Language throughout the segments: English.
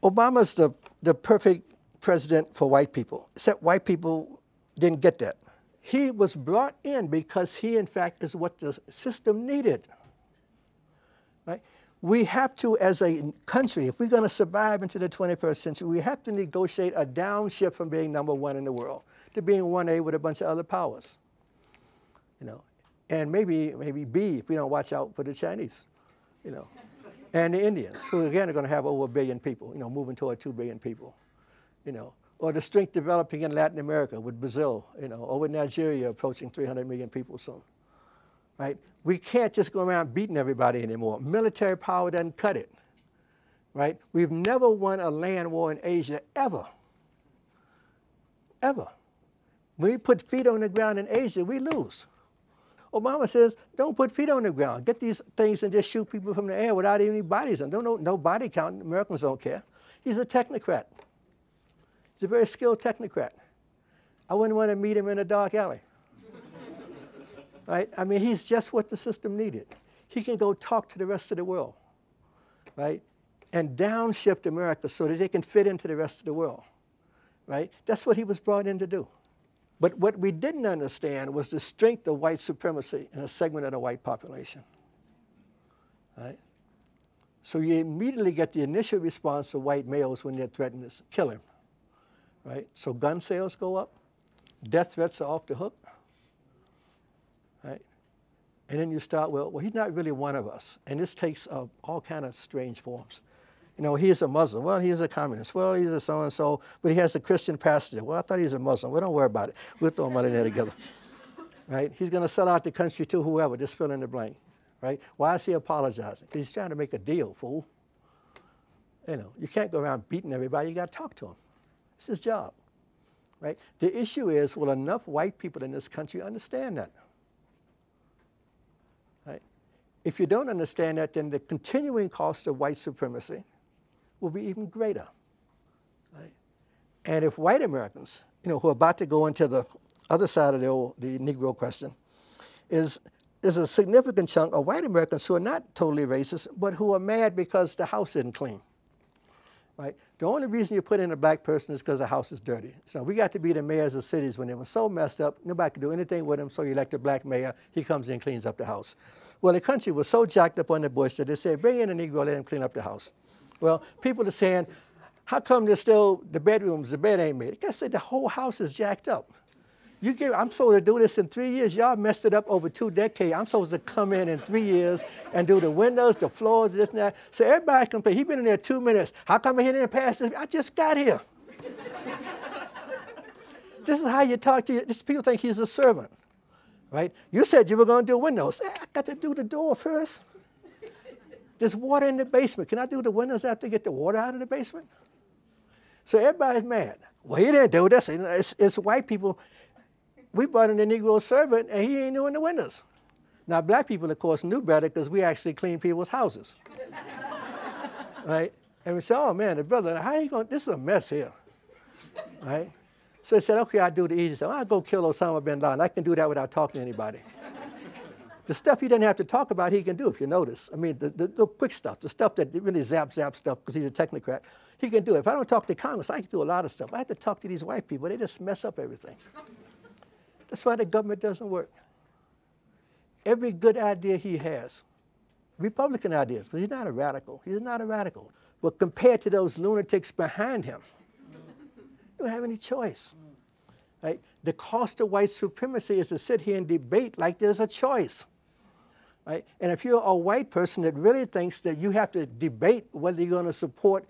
Obama's the perfect president for white people, except white people didn't get that. He was brought in because he, in fact, is what the system needed. Right? We have to, as a country, if we're going to survive into the 21st century, we have to negotiate a downshift from being #1 in the world to being 1A with a bunch of other powers. You know, and maybe B if we don't watch out for the Chinese, you know, and the Indians, who again are going to have over 1 billion people, you know, moving toward 2 billion people, you know, or the strength developing in Latin America with Brazil, you know, or with Nigeria approaching 300 million people soon. Right? We can't just go around beating everybody anymore. Military power doesn't cut it. Right? We've never won a land war in Asia, ever. Ever. When we put feet on the ground in Asia, we lose. Obama says, don't put feet on the ground. Get these things and just shoot people from the air without any bodies on them. No body count. Americans don't care. He's a technocrat. He's a very skilled technocrat. I wouldn't want to meet him in a dark alley. Right? I mean, he's just what the system needed. He can go talk to the rest of the world, right? And downshift America so that they can fit into the rest of the world, right? That's what he was brought in to do. But what we didn't understand was the strength of white supremacy in a segment of the white population, right? So you immediately get the initial response of white males when they're threatened to kill him, right? So gun sales go up, death threats are off the hook, right? And then you start, well, he's not really one of us. And this takes all kind of strange forms. You know, he's a Muslim. Well, he's a communist. Well, he's a so-and-so, but he has a Christian pastor. Well, I thought he was a Muslim. Well, don't worry about it. We'll throw money there together, right? He's going to sell out the country to whoever, just fill in the blank, right? Why is he apologizing? Because he's trying to make a deal, fool. You know, you can't go around beating everybody. You got to talk to him. It's his job, right? The issue is, will enough white people in this country understand that? If you don't understand that, then the continuing cost of white supremacy will be even greater. Right? And if white Americans, you know, who are about to go into the other side of the Negro question, is a significant chunk of white Americans who are not totally racist, but who are mad because the house isn't clean. Right? The only reason you put in a black person is because the house is dirty. So we got to be the mayors of cities when they were so messed up, nobody could do anything with them, so you elect a black mayor, he comes in and cleans up the house. Well, the country was so jacked up on the Bush that they said, bring in a Negro, let him clean up the house. Well, people are saying, how come there's still the bedrooms, the bed ain't made? I guess the whole house is jacked up. I'm supposed to do this in 3 years. Y'all messed it up over 2 decades. I'm supposed to come in 3 years and do the windows, the floors, this and that. So everybody complain. He's been in there 2 minutes. How come he didn't pass this? I just got here. This is how you talk to you. People think he's a servant. Right? You said you were going to do windows. I got to do the door first. There's water in the basement. Can I do the windows after I get the water out of the basement? So everybody's mad. Well, he didn't do this. It's white people. We brought in the Negro servant, and he ain't doing the windows. Now, black people, of course, knew better because we actually clean people's houses. Right? And we said, oh, man, the brother, how are you going? This is a mess here. Right? So they said, okay, I'll do the easy stuff. I'll go kill Osama bin Laden. I can do that without talking to anybody. The stuff he doesn't have to talk about, he can do, if you notice. I mean, the quick stuff, the stuff that really zap stuff because he's a technocrat, he can do it. If I don't talk to Congress, I can do a lot of stuff. I have to talk to these white people. They just mess up everything. That's why the government doesn't work. Every good idea he has, Republican ideas, because he's not a radical. He's not a radical. But compared to those lunatics behind him, you don't have any choice. Right? The cost of white supremacy is to sit here and debate like there's a choice. Right? And if you're a white person that really thinks that you have to debate whether you're going to support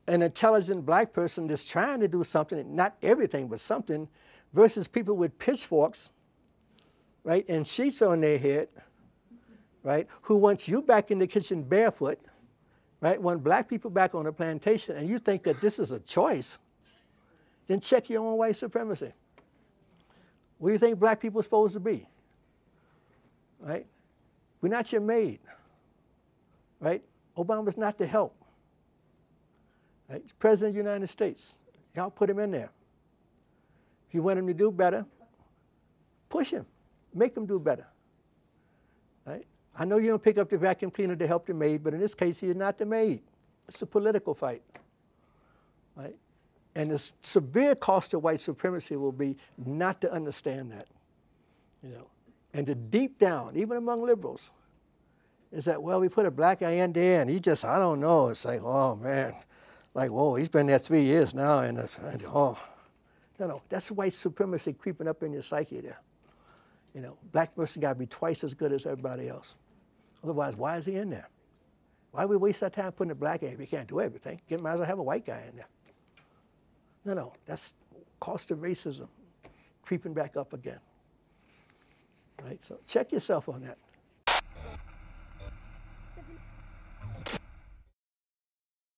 an intelligent black person that's trying to do something, not everything, but something, versus people with pitchforks, right, and sheets on their head, right, who wants you back in the kitchen barefoot, right, want black people back on the plantation, and you think that this is a choice, then check your own white supremacy. What do you think black people are supposed to be? Right? We're not your maid. Right? Obama's not the help. Right? He's President of the United States. Y'all put him in there. If you want him to do better, push him. Make him do better. Right? I know you don't pick up the vacuum cleaner to help the maid, but in this case, he is not the maid. It's a political fight. right? And the severe cost of white supremacy will be not to understand that, you know, and to deep down, even among liberals, is that, well, we put a black guy in there and he just, I don't know. It's like, oh, man, like, whoa, he's been there 3 years now. And oh, no, that's white supremacy creeping up in your psyche there. You know, black person got to be twice as good as everybody else. Otherwise, why is he in there? Why we waste our time putting a black guy if we can't do everything? Might as well have a white guy in there. No, that's cost of racism creeping back up again. Right? So check yourself on that.